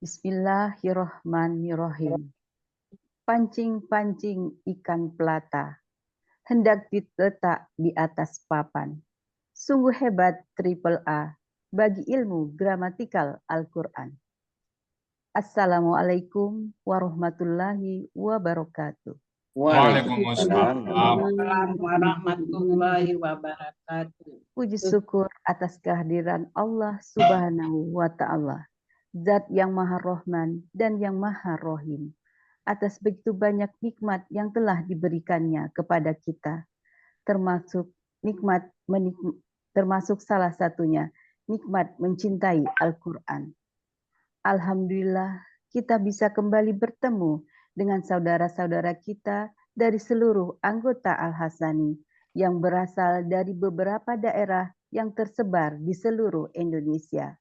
Bismillahirrahmanirrahim. Pancing-pancing ikan pelata, hendak diletak di atas papan. Sungguh hebat triple A bagi ilmu gramatikal Al-Quran. Assalamualaikum warahmatullahi wabarakatuh. Waalaikumsalam warahmatullahi wabarakatuh. Puji syukur atas kehadiran Allah Subhanahu wa Ta'ala, Zat yang Maha Rahman dan yang Maha Rahim, atas begitu banyak nikmat yang telah diberikannya kepada kita, termasuk termasuk salah satunya nikmat mencintai Al-Quran. Alhamdulillah kita bisa kembali bertemu dengan saudara-saudara kita dari seluruh anggota Al-Hasani yang berasal dari beberapa daerah yang tersebar di seluruh Indonesia.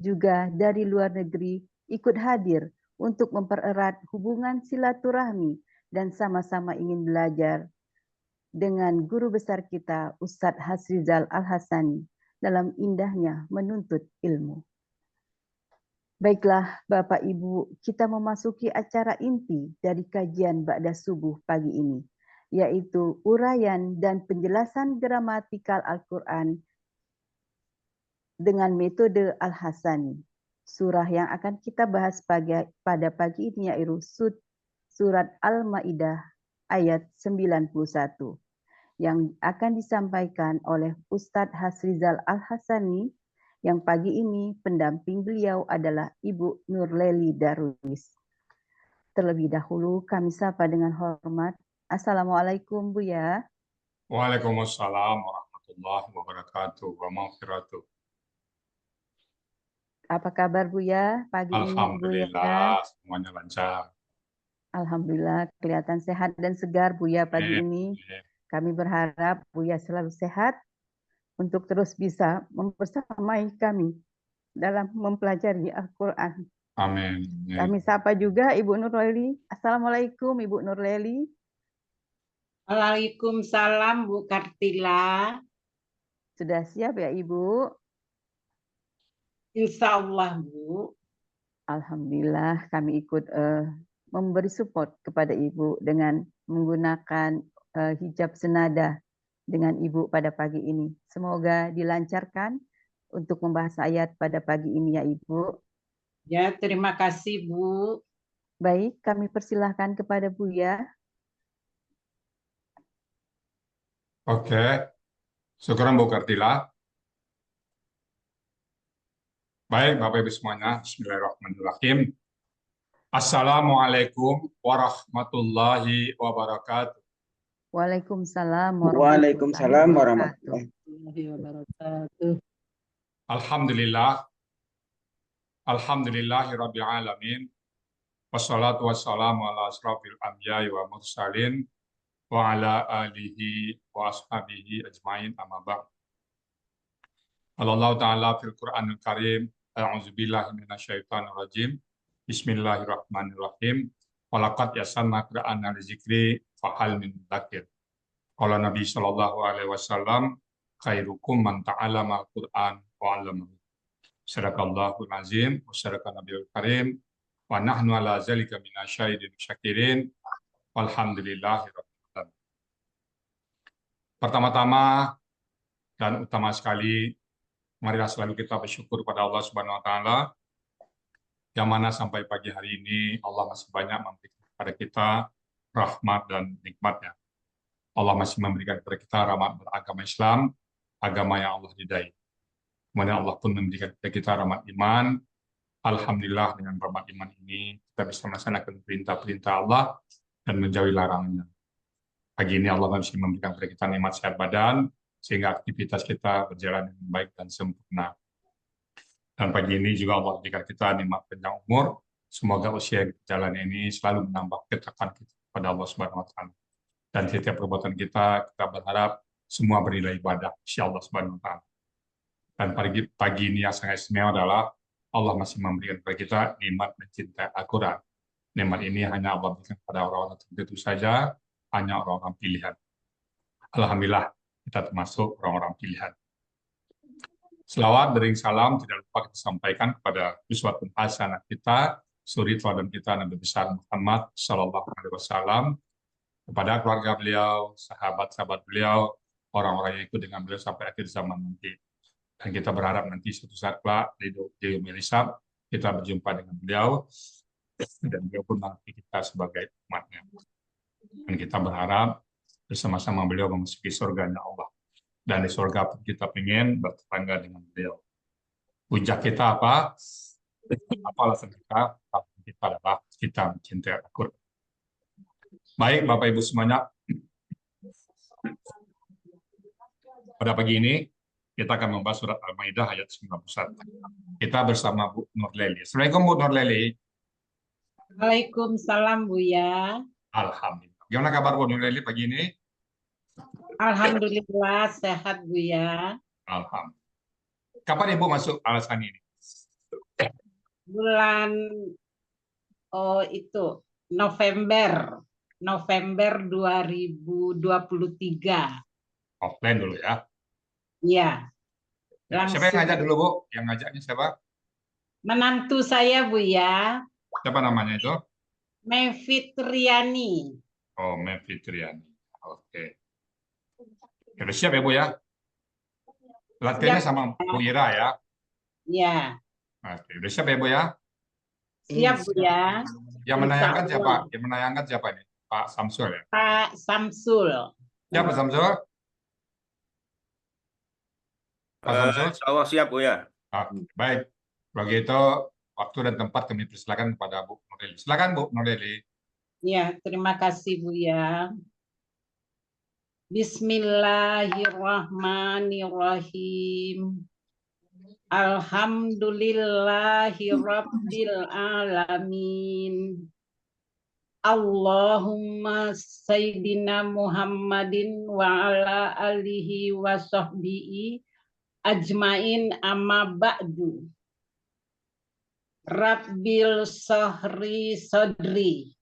Juga dari luar negeri ikut hadir untuk mempererat hubungan silaturahmi dan sama-sama ingin belajar dengan guru besar kita Ustadz Hasrizal Al-Hasani dalam indahnya menuntut ilmu. Baiklah Bapak Ibu, kita memasuki acara inti dari kajian Ba'da Subuh pagi ini, yaitu uraian dan penjelasan gramatikal Al-Quran dengan metode Al-Hasani. Surah yang akan kita bahas pada pagi ini yaitu surat Al-Ma'idah ayat 91 yang akan disampaikan oleh Ustadz Hasrizal Al-Hasani, yang pagi ini pendamping beliau adalah Ibu Nurleli Darwis. Terlebih dahulu kami sapa dengan hormat. Assalamualaikum Buya. Waalaikumsalam warahmatullahi wabarakatuh wa maghfiratuh. Apa kabar Buya pagi ini Buya? Alhamdulillah semuanya lancar. Alhamdulillah kelihatan sehat dan segar Buya pagi ini. Kami berharap Buya selalu sehat untuk terus bisa membersamai kami dalam mempelajari Al-Quran. Amin. Kami sapa juga Ibu Nurleli. Assalamualaikum Ibu Nurleli. Waalaikumsalam Bu Kartila. Sudah siap ya Ibu? Insya Allah Bu. Alhamdulillah kami ikut memberi support kepada Ibu dengan menggunakan hijab senada dengan Ibu pada pagi ini. Semoga dilancarkan untuk membahas ayat pada pagi ini ya Ibu. Ya, terima kasih Bu. Baik, kami persilahkan kepada Buya. Oke, syukuran Bu Kartila. Baik Bapak Ibu semuanya, bismillahirrahmanirrahim. Assalamualaikum warahmatullahi wabarakatuh. Waalaikumsalam Waalaikumsalam warahmatullahi wabarakatuh. Alhamdulillah. Alhamdulillahirabbil alamin. Wassalatu wassalamu ala asrofil anbiya'i wa mursalin wa ala alihi wa ashabihi ajmain amma ba'd. Allah Ta'ala fil Qur'anil Karim, a'udzubillahi minasyaitonir rajim. Bismillahirrahmanirrahim. Walaqad yasanna Qur'ana lidzikri fahal min dzakir. Qala Nabi sallallahu alaihi wasallam, khairukum man ta'allama al-Qur'an wa 'allamahu. Sadaqallahul azim wa sadaqa nabiyul karim wa nahnu ala zalika minasyahidin syakirin walhamdulillahi rabbil alamin. Pertama-tama dan utama sekali, marilah selalu kita bersyukur pada Allah Subhanahu wa taala, yang mana sampai pagi hari ini Allah masih banyak memberikan kepada kita rahmat dan nikmat-Nya. Allah masih memberikan kepada kita rahmat beragama Islam, agama yang Allah ridai. Kemudian Allah pun memberikan kepada kita rahmat iman. Alhamdulillah dengan rahmat iman ini kita bisa melaksanakan perintah-perintah Allah dan menjauhi larangannya. Pagi ini Allah masih memberikan kepada kita nikmat sehat badan, sehingga aktivitas kita berjalan dengan baik dan sempurna. Dan pagi ini juga Allah berikan kita nikmat panjang umur. Semoga usia yang berjalan ini selalu menambah ketakwaan kita kepada Allah Subhanahu wa taala. Dan setiap perbuatan kita berharap semua bernilai ibadah insya Allah Subhanahu wa taala. Dan pagi ini yang sangat istimewa adalah Allah masih memberikan kepada kita nikmat mencintai Al-Quran. Nikmat ini hanya Allah berikan kepada orang-orang tertentu saja, hanya orang-orang pilihan. Alhamdulillah kita termasuk orang-orang pilihan. Selawat bering salam tidak lupa kita sampaikan kepada uswatun hasanah kita, suri teladan kita Nabi besar Muhammad Sallallahu Alaihi Wasallam, kepada keluarga beliau, sahabat-sahabat beliau, orang-orang yang ikut dengan beliau sampai akhir zaman nanti. Dan kita berharap nanti suatu saat kelak di yaumil hisab kita berjumpa dengan beliau dan beliau pun mengerti kita sebagai umatnya. Dan kita berharap bersama-sama beliau memasuki surganya Allah. Dan di surga pun kita ingin bertetangga dengan beliau. Puncak kita apa? Apa alasan kita? Kita adalah kita mencintai Al-Quran. Baik, Bapak Ibu semuanya. Pada pagi ini, kita akan membahas surat Al-Maidah ayat 91. Kita bersama Bu Nurleli. Assalamualaikum Bu Nurleli. Waalaikumsalam Buya. Alhamdulillah. Gimana kabar Bu Nurleli pagi ini? Alhamdulillah sehat Buya. Alhamdulillah. Kapan Ibu masuk alasan ini? Bulan November 2023. Offline dulu ya. Ya. Siapa yang ngajak dulu Bu? Yang ngajaknya siapa? Menantu saya Buya. Siapa namanya itu? Mefitriani. Oh, Mefitriani. Oke. Udah siap ya Bu ya? Latihannya Siap. sama Bu Ira ya? Ya. Oke. Udah siap ya Bu ya? Siap Buya. Yang menayangkan siapa? Yang menayangkan siapa ini? Pak Samsul ya? Pak Samsul. Siapa Samsul? Pak Samsul? Allah siap Bu ya. Baik. Begitu waktu dan tempat kami persilakan kepada Bu Nurleli. Silakan Bu Nurleli. Ya, terima kasih Buya. Bismillahirrahmanirrahim. Alhamdulillahirabbil alamin. Allahumma sayyidina Muhammadin wa ala alihi wa sahbihi ajmain amma ba'du. Rabbil sahri sadri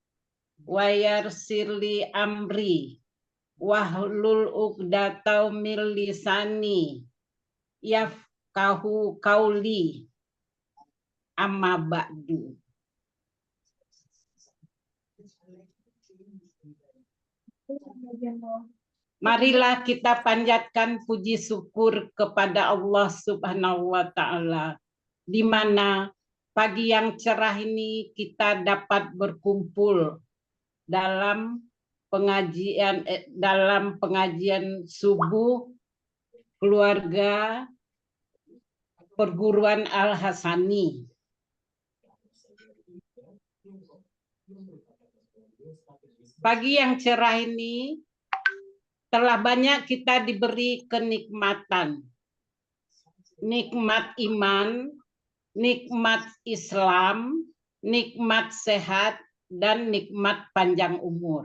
wa yarsirli amri wahlul uqdatau min lisani yafqahu qauli amma ba'du. Marilah kita panjatkan puji syukur kepada Allah Subhanahu wa taala, di mana pagi yang cerah ini kita dapat berkumpul dalam pengajian subuh keluarga perguruan Al-Hasani. Pagi yang cerah ini telah banyak kita diberi kenikmatan, nikmat iman, nikmat Islam, nikmat sehat, dan nikmat panjang umur.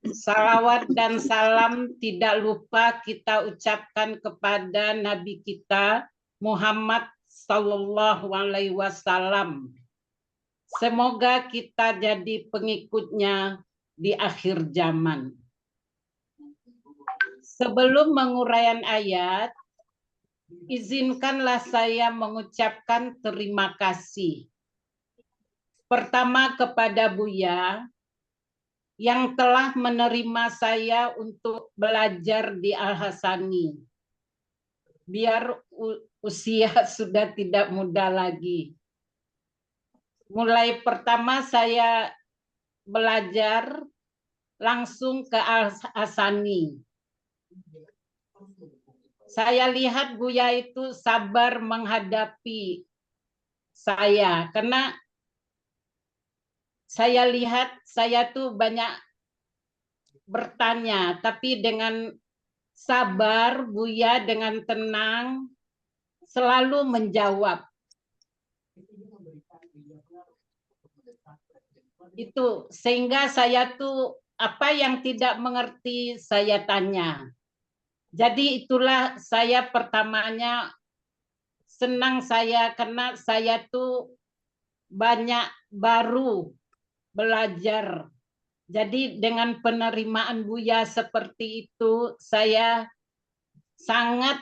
Salawat dan salam tidak lupa kita ucapkan kepada Nabi kita Muhammad Sallallahu Alaihi Wasallam. Semoga kita jadi pengikutnya di akhir zaman. Sebelum menguraian ayat, izinkanlah saya mengucapkan terima kasih. Pertama kepada Buya yang telah menerima saya untuk belajar di Al-Hasani. Biar usia sudah tidak muda lagi. Mulai pertama saya belajar langsung ke Al-Hasani. Saya lihat Buya itu sabar menghadapi saya, karena saya lihat saya tuh banyak bertanya, tapi dengan sabar Buya dengan tenang selalu menjawab. Itu sehingga saya tuh apa yang tidak mengerti saya tanya. Jadi itulah saya pertamanya senang saya karena saya tuh banyak baru belajar. Jadi dengan penerimaan Buya seperti itu saya sangat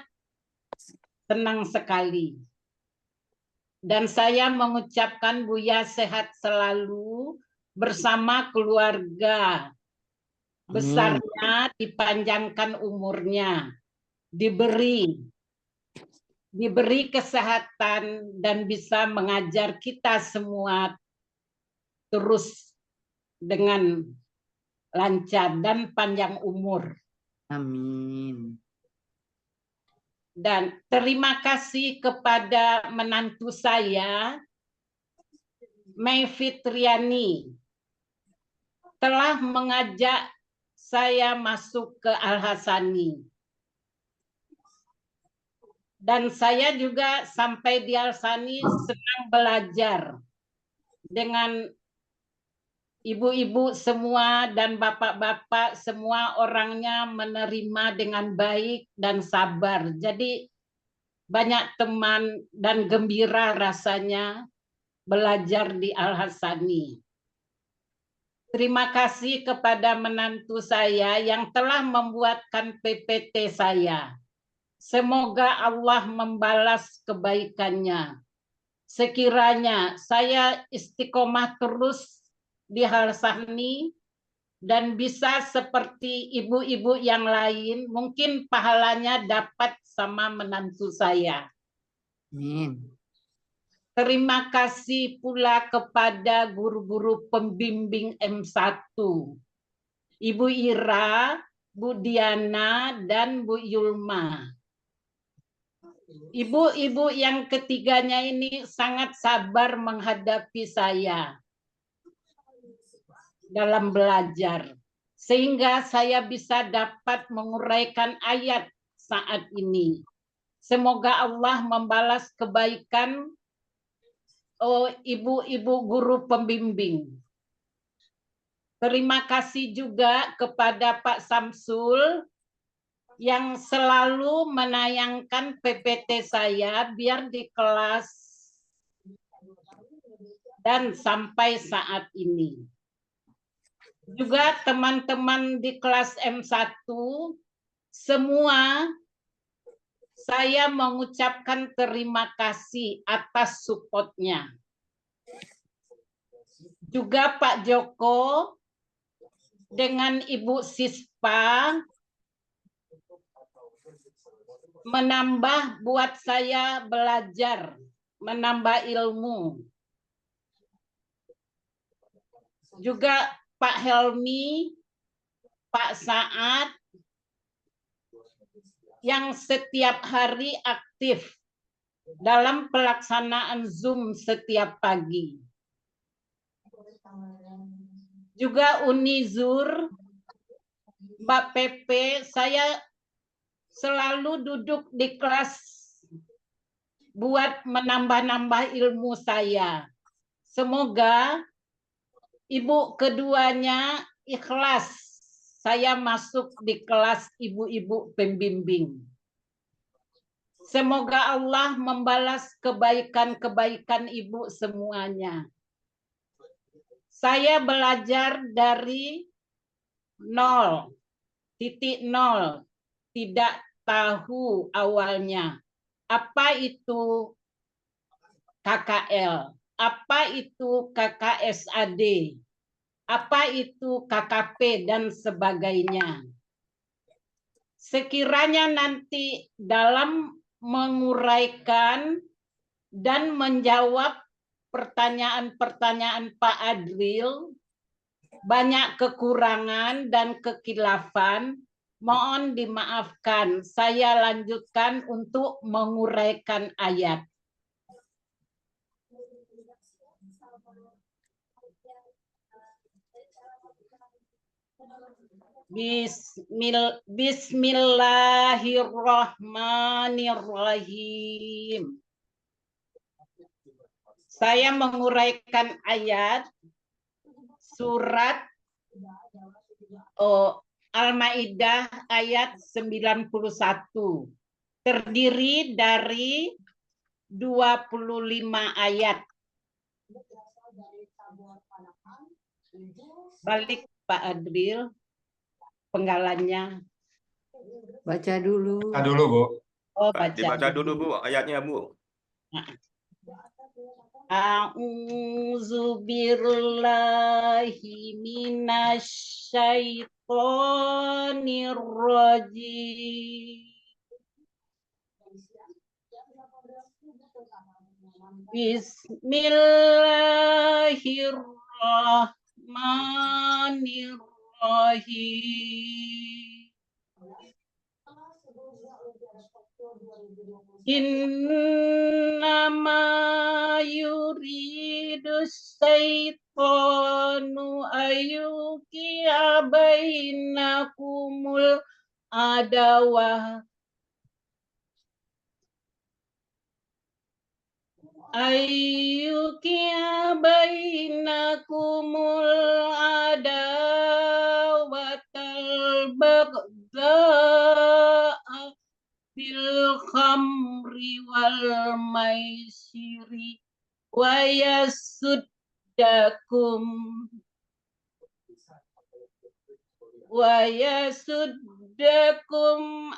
Senang sekali. Dan saya mengucapkan Buya sehat selalu bersama keluarga besarnya, dipanjangkan umurnya, diberi kesehatan dan bisa mengajar kita semua terus dengan lancar dan panjang umur. Amin. Dan terima kasih kepada menantu saya, Mei Fitriani, telah mengajak saya masuk ke Al-Hasani. Dan saya juga sampai di Al-Hasani senang belajar dengan ibu-ibu semua dan bapak-bapak semua, orangnya menerima dengan baik dan sabar. Jadi banyak teman dan gembira rasanya belajar di Al-Hasani. Terima kasih kepada menantu saya yang telah membuatkan PPT saya. Semoga Allah membalas kebaikannya. Sekiranya saya istiqomah terus di Al-Hasani dan bisa seperti ibu-ibu yang lain, mungkin pahalanya dapat sama menantu saya. Amin. Terima kasih pula kepada guru-guru pembimbing M1, Ibu Ira, Bu Diana, dan Bu Yulma. Ibu-ibu yang ketiganya ini sangat sabar menghadapi saya dalam belajar, sehingga saya bisa dapat menguraikan ayat saat ini. Semoga Allah membalas kebaikan ibu-ibu guru pembimbing. Terima kasih juga kepada Pak Samsul yang selalu menayangkan PPT saya biar di kelas dan sampai saat ini. Juga teman-teman di kelas M1 semua, saya mengucapkan terima kasih atas supportnya. Juga Pak Joko dengan Ibu Sispa menambah buat saya belajar, menambah ilmu. Juga Pak Helmi, Pak Saad, yang setiap hari aktif dalam pelaksanaan Zoom setiap pagi. Juga Unizur, Mbak Pepe, saya selalu duduk di kelas buat menambah-nambah ilmu saya. Semoga ibu keduanya ikhlas saya masuk di kelas ibu-ibu pembimbing. Semoga Allah membalas kebaikan-kebaikan ibu semuanya. Saya belajar dari 0.0, tidak tahu awalnya apa itu KKL, apa itu KKSAD, apa itu KKP, dan sebagainya. Sekiranya nanti dalam menguraikan dan menjawab pertanyaan-pertanyaan Pak Adril banyak kekurangan dan kekilafan, mohon dimaafkan. Saya lanjutkan untuk menguraikan ayat. Bismillahirrahmanirrahim. Saya menguraikan ayat surat Al-Maidah ayat 91. Terdiri dari 25 ayat. Balik Pak Adril penggalannya. Baca dulu. Baca dulu, Bu. Oh, baca Dibaca dulu Bu ayatnya Bu. A'udzu billahi minasyaitonir rajim. Bismillahirrahmanirrahim. Innama yuridu syaitanu ayyuqi'a bainakumul adawah ayyuqi'a bainakumul adawatal baghdha'a bil khamri wal maisiri wa yasuddakum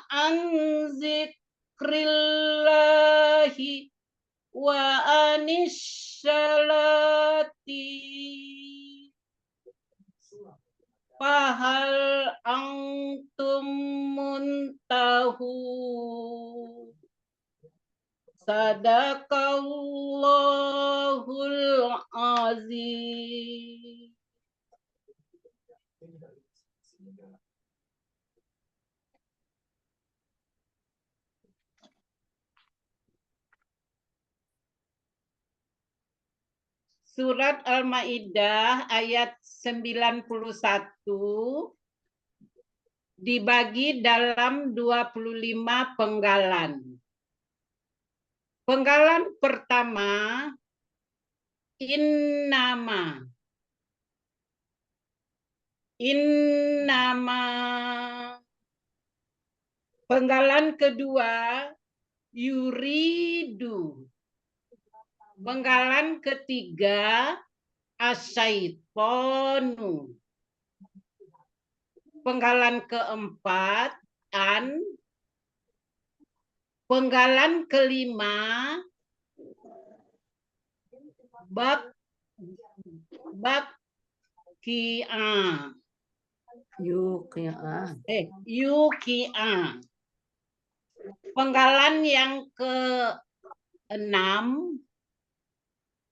an zikrillahi wa anis salati fahal antum muntahu. Sadaqallahul azim. Surat Al-Maidah ayat 91 dibagi dalam 25 penggalan. Penggalan pertama, innama. Penggalan kedua, yuridu. Penggalan ketiga, asyaitonu. Penggalan keempat, an. Penggalan kelima, yuki'a. Penggalan yang keenam,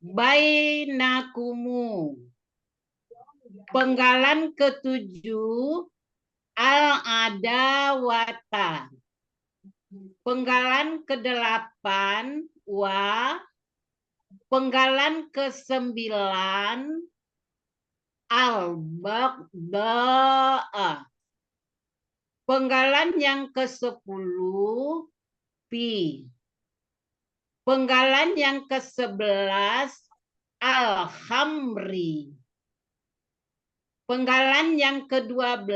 bainakumu. Penggalan ketujuh, al-adawata. Penggalan kedelapan, wa. Penggalan kesembilan, al-baghdha'a. Penggalan yang ke-10, pi. Penggalan yang ke-11, al-khamri. Penggalan yang ke-12,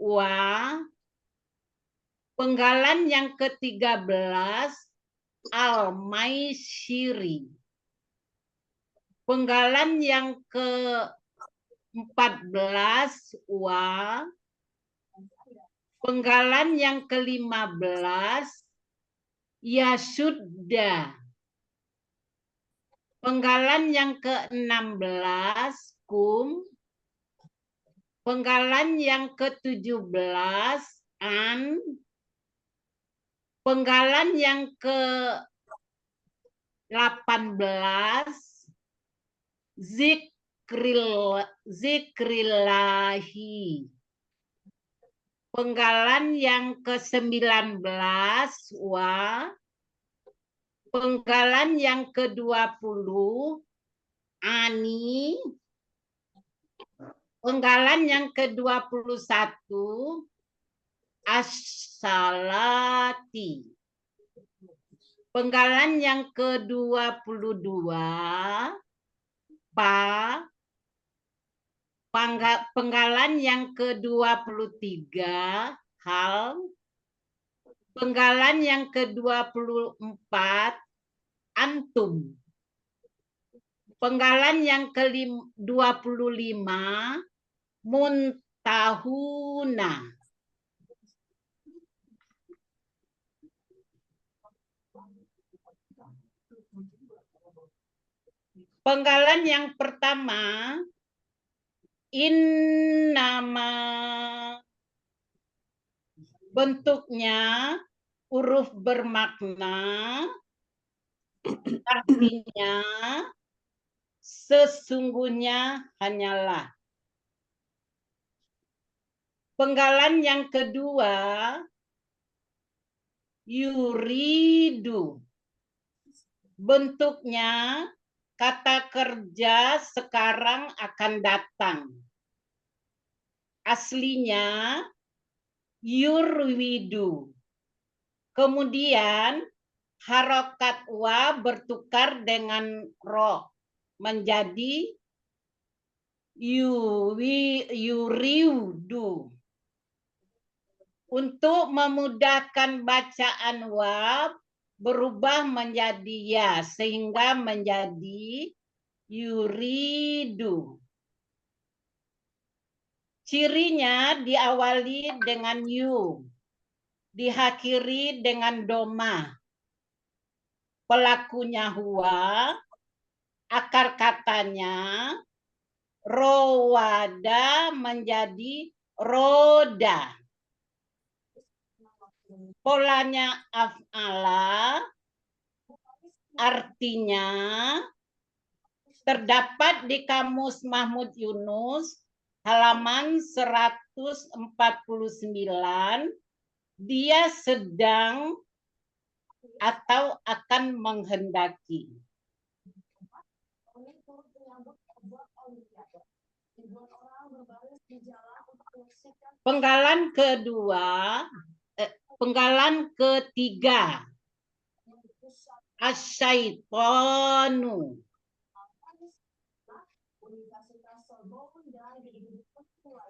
wa. Penggalan yang ke-13, al-maisiri. Penggalan yang ke-14, wa. Penggalan yang ke-15, yasudda. Penggalan yang ke-16, kum. Penggalan yang ke-17, an. Penggalan yang ke-18, zikrillahi. Penggalan yang ke-19, wa. Penggalan yang ke-20, ani. Penggalan yang ke-21, as-salati. Penggalan yang ke-22, pa. Penggalan yang ke-23, hal. Penggalan yang ke-24, antum. Penggalan yang ke-25, muntahuna. Penggalan yang pertama, innama. Bentuknya huruf bermakna, artinya sesungguhnya hanyalah. Penggalan yang kedua, yuridu. Bentuknya kata kerja sekarang akan datang. Aslinya yurwidu. Kemudian harokat wa bertukar dengan ro menjadi yuridu. Untuk memudahkan bacaan wa berubah menjadi ya sehingga menjadi yuridu. Cirinya diawali dengan yu, diakhiri dengan doma. Pelakunya huwa, akar katanya rowada menjadi roda. Polanya af'ala, artinya terdapat di Kamus Mahmud Yunus halaman 149, dia sedang atau akan menghendaki. Penggalan kedua, penggalan ketiga, asyaitonu.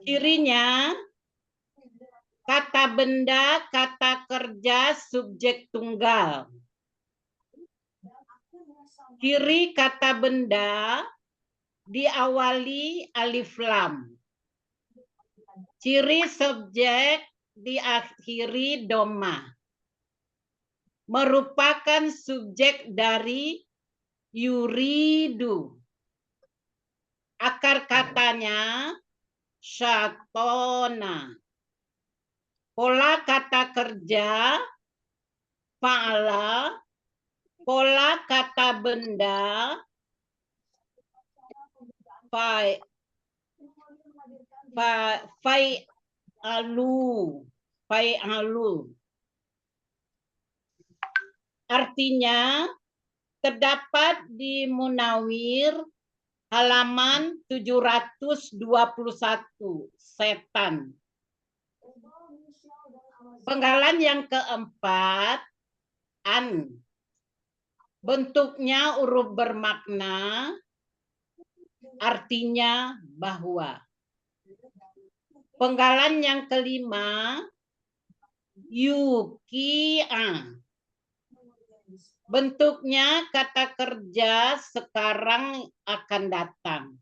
Cirinya kata benda, kata kerja, subjek tunggal. Ciri kata benda diawali alif lam. Ciri subjek diakhiri doma. Merupakan subjek dari yuridu. Akar katanya syatona. Pola kata kerja fa'ala. Pola kata benda fa'alu. Artinya terdapat di Munawir halaman 721, setan. Penggalan yang keempat, an. Bentuknya huruf bermakna, artinya bahwa. Penggalan yang kelima, yuki'a. Bentuknya kata kerja sekarang akan datang.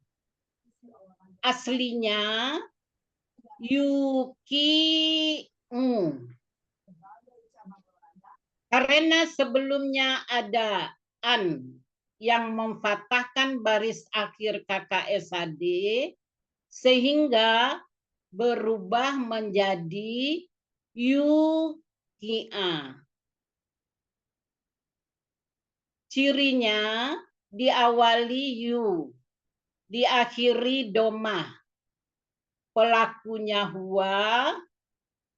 Aslinya yuki'u. Karena sebelumnya ada an yang memfathahkan baris akhir KKSAD sehingga berubah menjadi yuki'a. Cirinya diawali yu, diakhiri doma. Pelakunya huwa,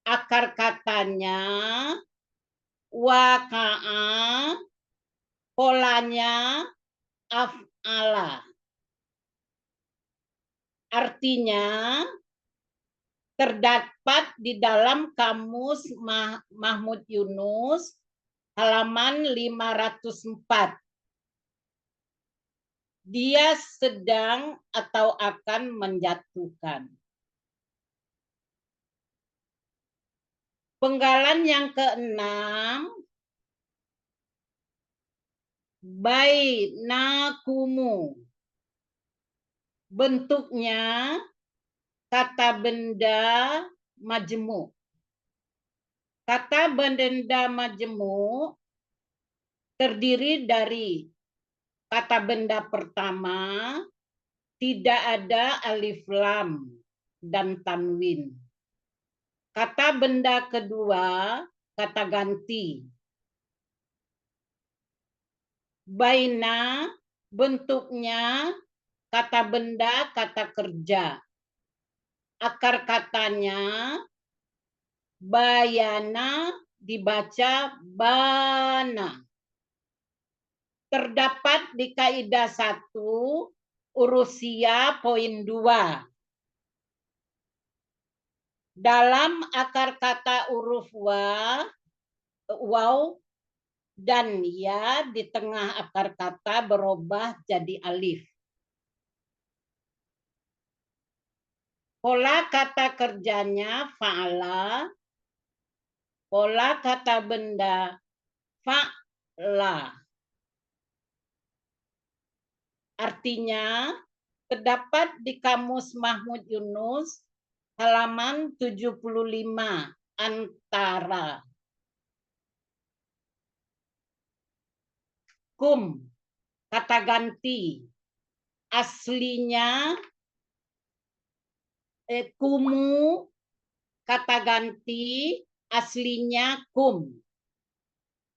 akar katanya waka'a, polanya af'ala. Artinya terdapat di dalam Kamus Mahmud Yunus halaman 504. Dia sedang atau akan menjatuhkan. Penggalan yang keenam, bainakumu. Bentuknya kata benda majmu. Kata benda majmu terdiri dari kata benda pertama, tidak ada alif lam dan tanwin. Kata benda kedua, kata ganti. Baina, bentuknya kata benda, kata kerja. Akar katanya bayana, dibaca bana. Terdapat di kaidah 1 urusia poin 2. Dalam akar kata huruf waw dan ya di tengah akar kata berubah jadi alif. Pola kata kerjanya fa'ala, pola kata benda fa'la. Artinya terdapat di Kamus Mahmud Yunus halaman 75 antara. Kum, kata ganti. Aslinya kumu, kata ganti, aslinya kum.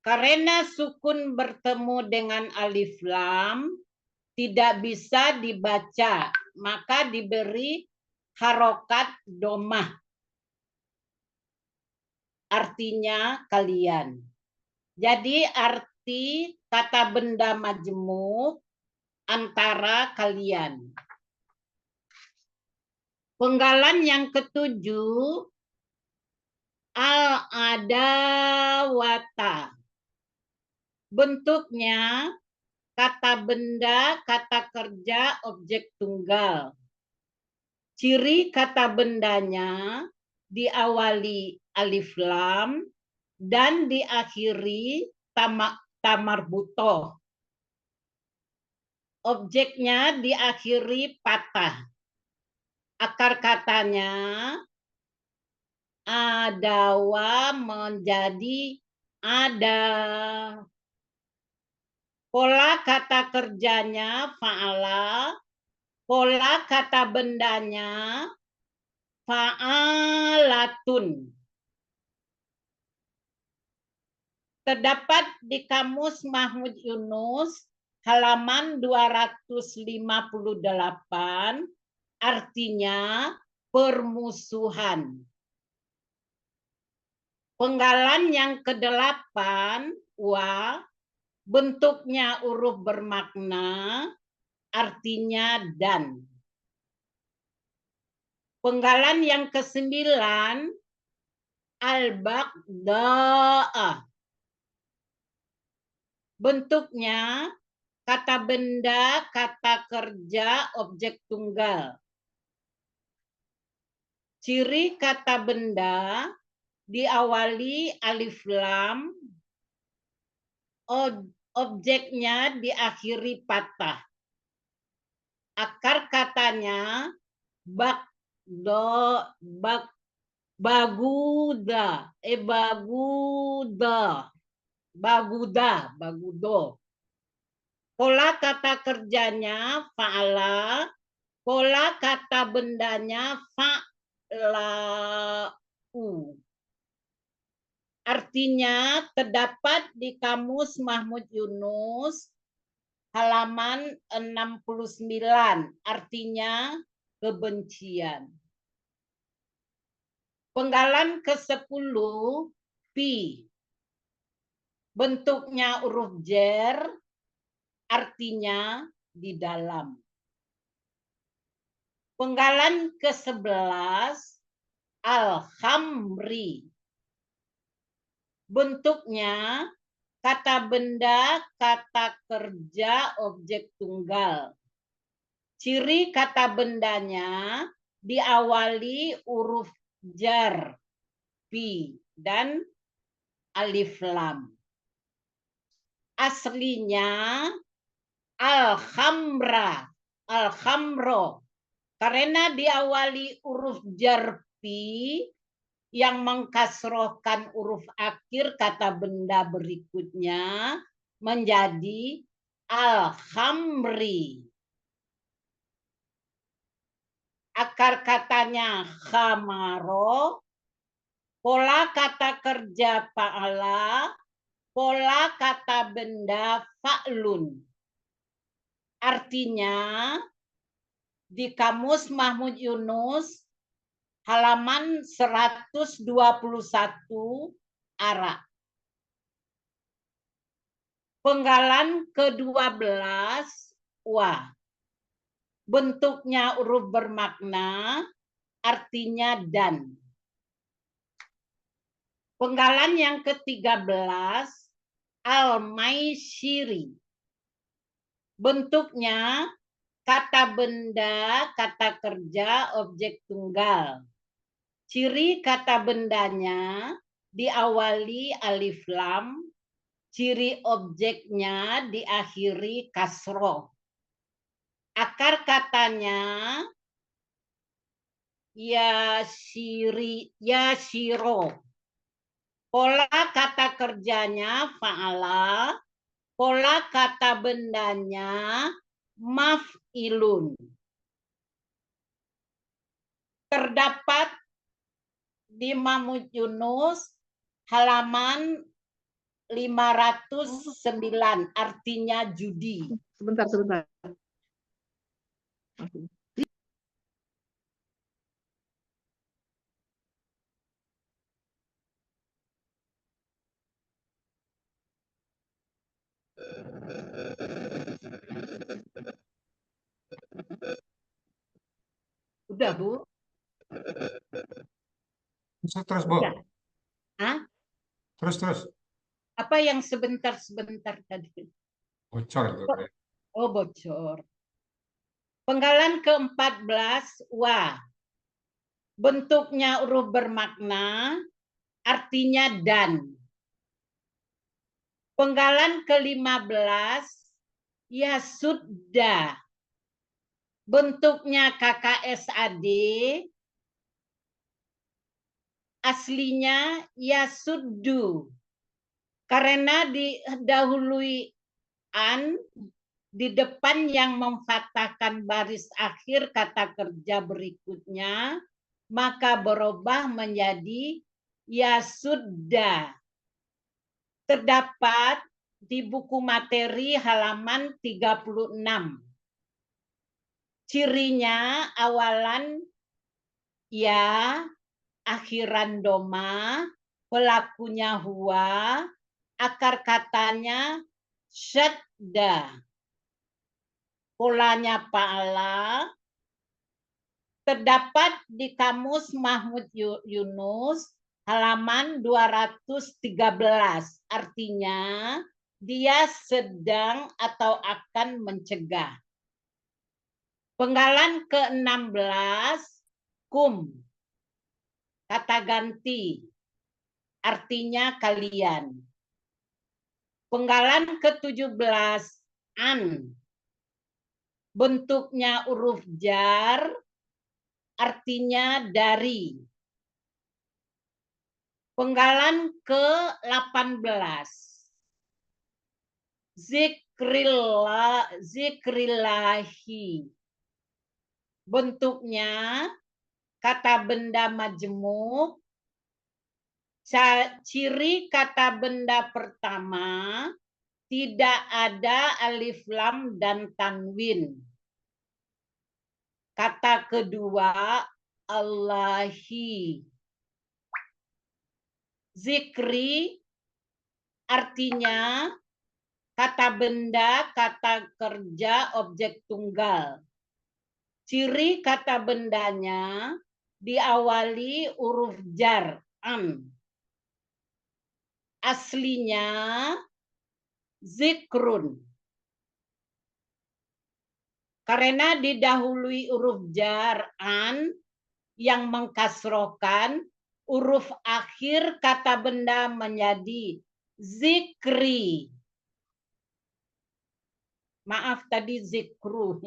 Karena sukun bertemu dengan alif lam, tidak bisa dibaca, maka diberi harokat domah. Artinya kalian. Jadi arti kata benda majmuk antara kalian. Penggalan yang ketujuh, al-adawata. Bentuknya kata benda, kata kerja, objek tunggal. Ciri kata bendanya diawali alif lam dan diakhiri tamarbutoh. Objeknya diakhiri patah. Akar katanya adawa menjadi ada. Pola kata kerjanya fa'ala, pola kata bendanya fa'alatun. Terdapat di Kamus Mahmud Yunus halaman 258, artinya permusuhan. Penggalan yang ke-8, wa, bentuknya huruf bermakna, artinya dan. Penggalan yang ke-9, al-baqda'ah. Bentuknya kata benda, kata kerja, objek tunggal. Ciri kata benda diawali alif lam, objeknya diakhiri patah. Akar katanya baguda, bagudo. Pola kata kerjanya fa'ala, pola kata bendanya fa'la'u. Artinya terdapat di Kamus Mahmud Yunus halaman 69, artinya kebencian. Penggalan ke-10, pi. Bentuknya huruf jer, artinya di dalam. Penggalan ke-11, al-khamri. Bentuknya kata benda, kata kerja, objek tunggal. Ciri kata bendanya diawali huruf jar, pi, dan alif lam. Aslinya al-khamra, al-khamro. Karena diawali huruf jar, pi, yang mengkasrohkan huruf akhir kata benda berikutnya, menjadi al-khamri. Akar katanya khamaro, pola kata kerja fa'ala, pola kata benda fa'lun. Artinya di Kamus Mahmud Yunus halaman 121 Ara. Penggalan ke-12 wa. Bentuknya huruf bermakna, artinya dan. Penggalan yang ke-13 al-maisiri. Bentuknya kata benda, kata kerja, objek tunggal. Ciri kata bendanya diawali alif lam, ciri objeknya diakhiri kasroh. Akar katanya yashiro. Pola kata kerjanya fa'ala, pola kata bendanya maf'ilun. Terdapat di Mahmud Yunus halaman 509, artinya judi. Sebentar. Udah, Bu? Terus, Bu. Udah. Hah? Terus. Apa yang sebentar-sebentar tadi? Bocor itu. Oh, bocor. Penggalan ke-14 wa. Bentuknya huruf bermakna, artinya dan. Penggalan ke-15 ya sudah. Bentuknya KKSAD, aslinya ya suddu. Karena didahului an di depan yang memfathahkan baris akhir kata kerja berikutnya, maka berubah menjadi ya sudah. Terdapat di buku materi halaman 36. Cirinya awalan ya, akhiran doma, pelakunya huwa, akar katanya syadda, polanya fa'ala. Terdapat di Kamus Mahmud Yunus halaman 213, artinya dia sedang atau akan mencegah. Penggalan ke-16 kum, kata ganti, artinya kalian. Penggalan ke-17 an, bentuknya huruf jar, artinya dari. Penggalan ke-18 zikrillahi, bentuknya kata benda majmuk. Ciri kata benda pertama tidak ada alif lam dan tanwin. Kata kedua Allahi. Zikri artinya kata benda, kata kerja, objek tunggal. Ciri kata bendanya diawali huruf jar, an. Aslinya zikrun. Karena didahului huruf jar, an, yang mengkasrohkan, huruf akhir kata benda menjadi zikri. Maaf tadi zikru.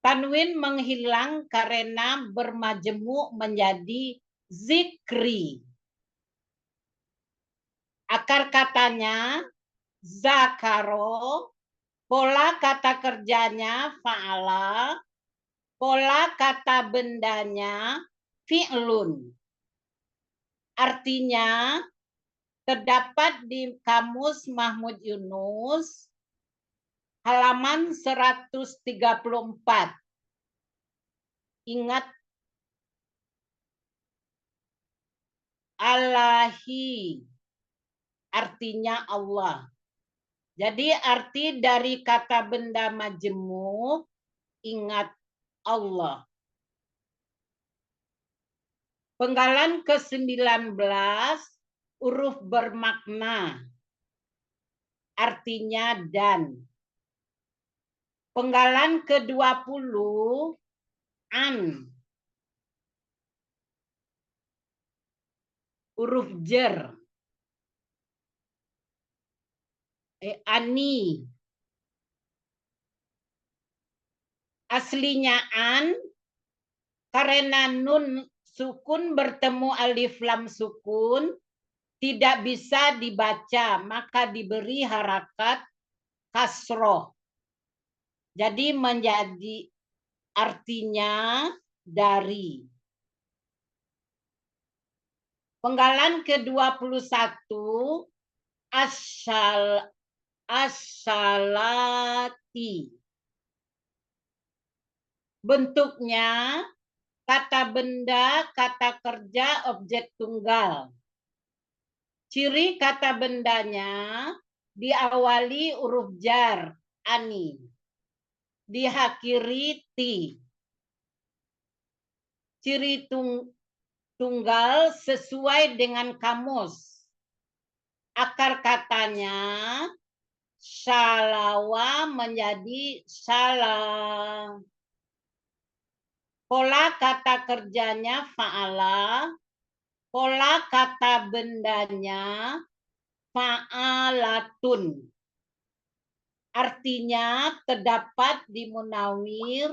Tanwin menghilang karena bermajemuk menjadi zikri. Akar katanya zakaro, pola kata kerjanya fa'ala, pola kata bendanya fi'lun. Artinya terdapat di Kamus Mahmud Yunus halaman 134. Ingat, Allahi artinya Allah. Jadi arti dari kata benda majemuk, ingat Allah. Penggalan ke-19, huruf bermakna, artinya dan. Penggalan ke-20, an, huruf jer, ani. Aslinya an, karena nun sukun bertemu alif lam sukun, tidak bisa dibaca, maka diberi harakat kasroh. Jadi menjadi artinya dari. Penggalan ke-21, as-salati. Bentuknya kata benda, kata kerja, objek tunggal. Ciri kata bendanya diawali huruf jar, ani. Diakhiri ti. Ciri tunggal sesuai dengan kamus. Akar katanya salawa menjadi salah. Pola kata kerjanya fa'ala, pola kata bendanya fa'alatun. Artinya terdapat di Munawir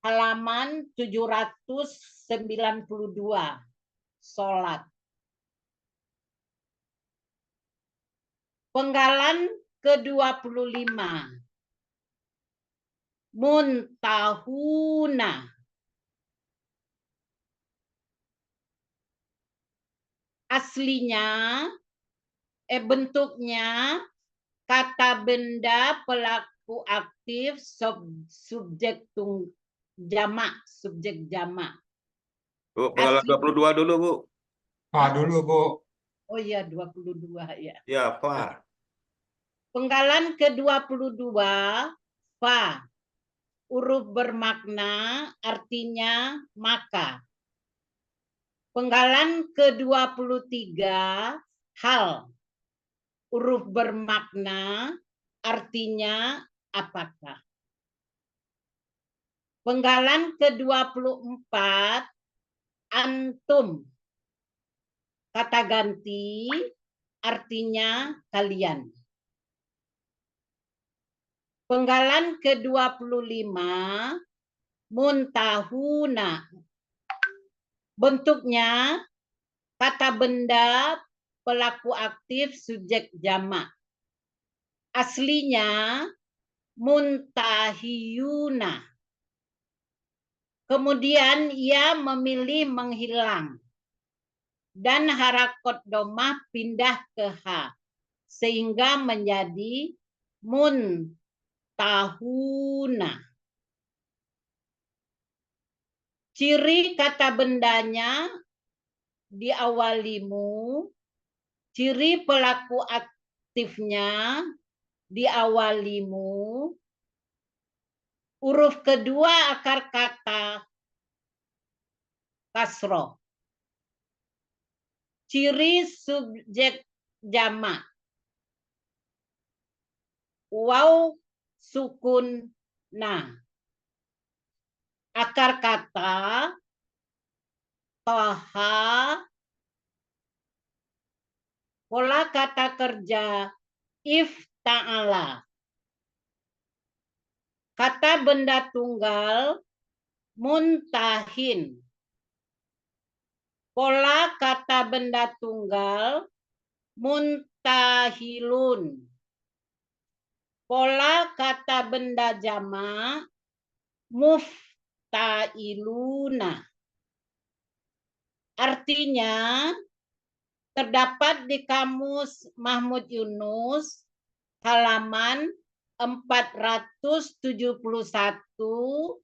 halaman 792. Sholat. Penggalan ke-25. Muntahuna. Aslinya, bentuknya kata benda pelaku aktif subjek jamak, subjek jamak. Bu, penggalan 22 dulu, Bu. Pak dulu, Bu. Oh iya, 22 ya. Ya, Pak. Penggalan ke-22, fa. Huruf bermakna artinya maka. Penggalan ke-23, hal. Huruf bermakna artinya apakah. Penggalan ke-24, antum. Kata ganti artinya kalian. Penggalan ke-25, muntahuna. Bentuknya kata benda pelaku aktif subjek jamak. Aslinya muntahiyuna. Kemudian ia memilih menghilang. Dan harakot domah pindah ke H. Sehingga menjadi muntahuna. Ciri kata bendanya diawalimu. Ciri pelaku aktifnya diawalimu. Huruf kedua akar kata kasroh. Ciri subjek jamak. Waw sukun na. Akar kata toha. Pola kata kerja ifta'ala. Kata benda tunggal muntahin. Pola kata benda tunggal muftahilun. Pola kata benda jamak muftailuna. Artinya terdapat di kamus Mahmud Yunus halaman 471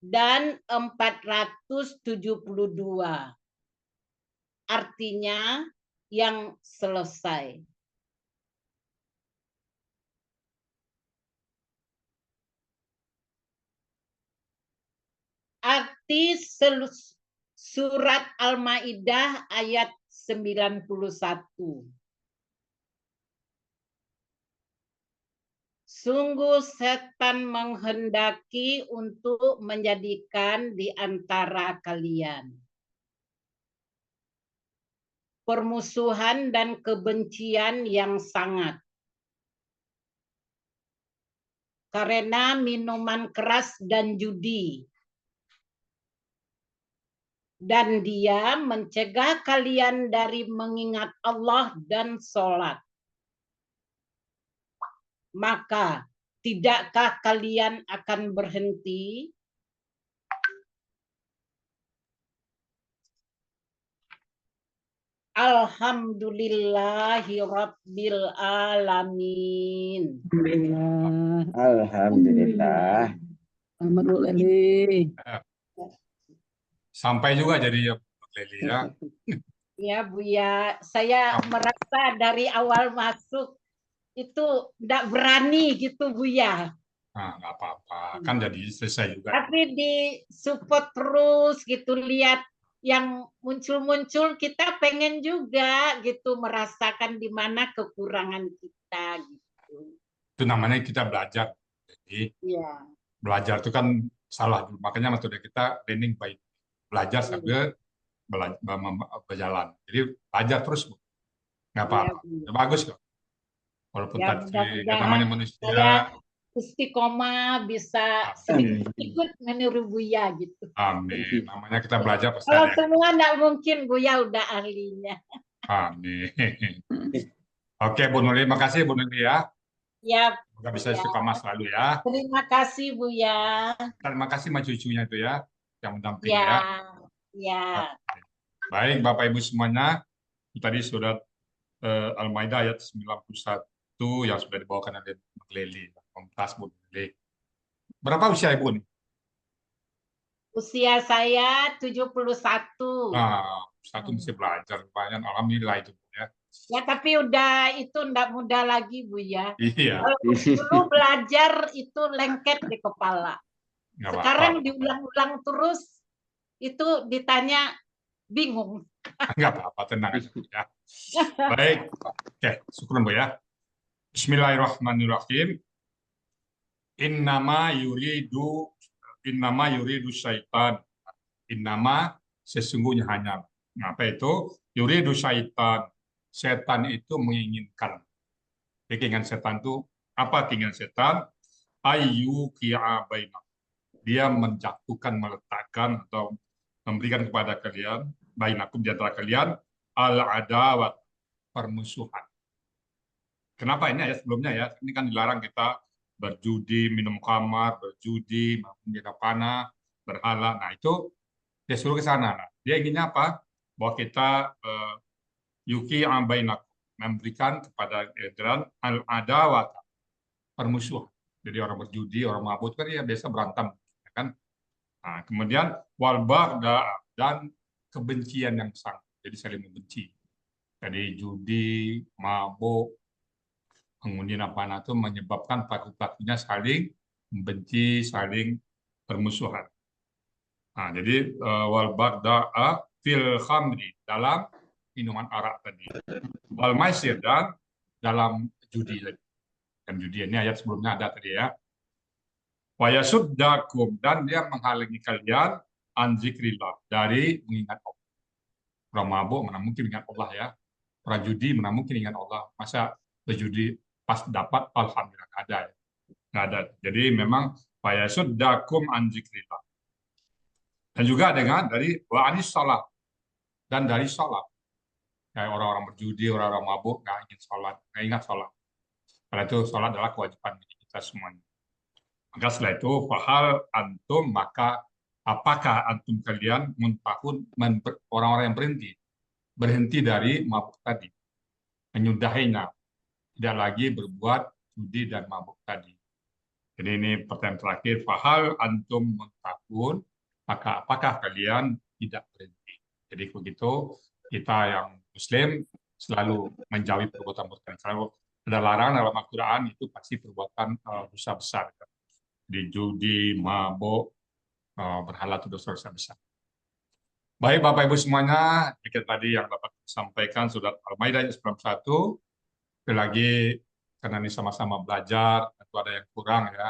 dan 472. Artinya yang selesai. Arti surat Al-Maidah ayat 91. Sungguh setan menghendaki untuk menjadikan di antara kalian permusuhan dan kebencian yang sangat karena minuman keras dan judi. Dan dia mencegah kalian dari mengingat Allah dan sholat. Maka tidakkah kalian akan berhenti? Alhamdulillahi Rabbil Alamin. Alhamdulillah. Sampai juga jadi ya, Bu Leli ya. Ya Buya, saya merasa dari awal masuk itu tidak berani gitu Buya. Nah, nggak apa-apa, kan jadi selesai juga. Tapi disupport terus gitu, lihat yang muncul-muncul, kita pengen juga gitu merasakan di mana kekurangan kita gitu. Itu namanya kita belajar. Jadi Iya. belajar itu kan salah dulu. Makanya metode kita learning by belajar sambil berjalan. Jadi belajar terus, Bu. Nggak apa-apa. Iya, Bagus kok. Walaupun ya, tadi mudah-mudahan namanya manusia. saya istiqomah bisa sedikit ikut meniru Buya gitu. Amin. Namanya kita belajar pasti Kalau ada. semua enggak mungkin, Buya udah ahlinya. Amin. Oke, Bu Nurli. Makasih, Bu Nurli ya. Ya, Semoga bisa istiqomah selalu ya. terima kasih Buya. Terima kasih sama cucunya itu ya, yang mendampingi Ya, ya. ya. Baik, Bapak Ibu semuanya, tadi surat Al-Maidah ayat 91 yang sudah dibawakan oleh Bu Leli, Kompas Bu Leli. Berapa usia Ibu nih? Usia saya 71. Nah, satu mesti belajar banyak. Alhamdulillah itu ya. Ya, tapi udah itu enggak muda lagi Buya. Iya. Kalau dulu belajar itu lengket di kepala. Nggak Sekarang apa-apa. diulang-ulang terus, itu ditanya bingung. Nggak apa-apa, tenang aja ya. Baik, oke, syukur Bu ya. Bismillahirrahmanirrahim. Innama yuridu syaitan. Innama sesungguhnya hanya. Apa itu? Yuridu syaitan. Setan itu menginginkan. Keinginan setan itu apa keinginan setan? Ayyuqi'a bainakum. Dia menjatuhkan, meletakkan atau memberikan kepada kalian bainakum di antara kalian al-adawat, permusuhan. Kenapa ini ayat sebelumnya ya? Ini kan dilarang kita berjudi, minum khamar, berjudi, mengira panah, berhala. Nah, itu dia suruh ke sana. Nah, dia inginnya apa? Bahwa kita yuki bainakum, memberikan kepada kalian al-adawat, permusuhan. Jadi orang berjudi, orang mabuk kan ya biasa berantem, kan? Nah, kemudian wal bagda, dan kebencian yang sangat. Jadi saling membenci. Jadi judi, mabuk, kemudian apa itu menyebabkan pelaku-pelakunya saling membenci, saling bermusuhan. Nah, jadi wal bagda fil khamri, dalam minuman arak tadi. Wal maisir, dan dalam judi tadi. Dan judi ini ayat sebelumnya ada tadi ya. Wa yasuddakum, dan dia menghalangi kalian an zikrillah, dari mengingat Allah. Orang mabuk mana mungkin ingat Allah ya. Orang judi mana mungkin ingat Allah. Masa berjudi pas dapat alhamdulillah ada ya. Nggak ada. Jadi memang wa yasuddakum an zikrillah. Dan juga dengan dari wa anis salat, dan dari salat. Kayak orang-orang berjudi, orang-orang mabuk, nggak ingin sholat, nggak ingat sholat. Karena itu sholat adalah kewajiban bagi kita semuanya. Maka setelah itu, fahal antum, maka apakah antum kalian muntahun orang-orang yang berhenti dari mabuk tadi, menyudahinya, tidak lagi berbuat judi dan mabuk tadi. Jadi ini pertanyaan terakhir, fahal antum muntahun, maka apakah kalian tidak berhenti. Jadi begitu kita yang Muslim selalu menjauhi perbuatan-perbuatan. Selalu ada larangan dalam Al-Quran itu pasti perbuatan dosa besar. Di judi, mabuk, berhala itu dosa besar. Baik Bapak Ibu semuanya, dikit tadi yang dapat sampaikan surat Al-Maidah 91. Sekali lagi karena ini sama-sama belajar, tentu ada yang kurang ya,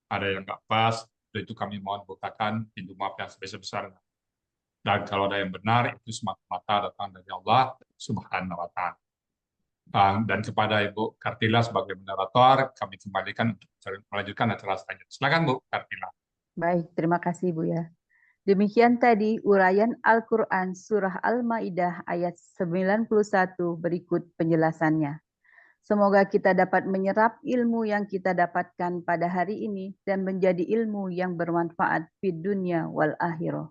ada yang nggak pas. Itu kami mohon bukakan pintu maaf yang sebesar-besarnya. Dan kalau ada yang benar, itu semata-mata datang dari Allah Subhanahu wa Ta'ala. Dan kepada Ibu Kartila sebagai moderator, kami kembalikan untuk melanjutkan acara selanjutnya. Silakan Bu Kartila. Baik, terima kasih Bu ya. Demikian tadi uraian Al-Quran Surah Al-Ma'idah ayat 91 berikut penjelasannya. Semoga kita dapat menyerap ilmu yang kita dapatkan pada hari ini dan menjadi ilmu yang bermanfaat di dunia wal akhirah.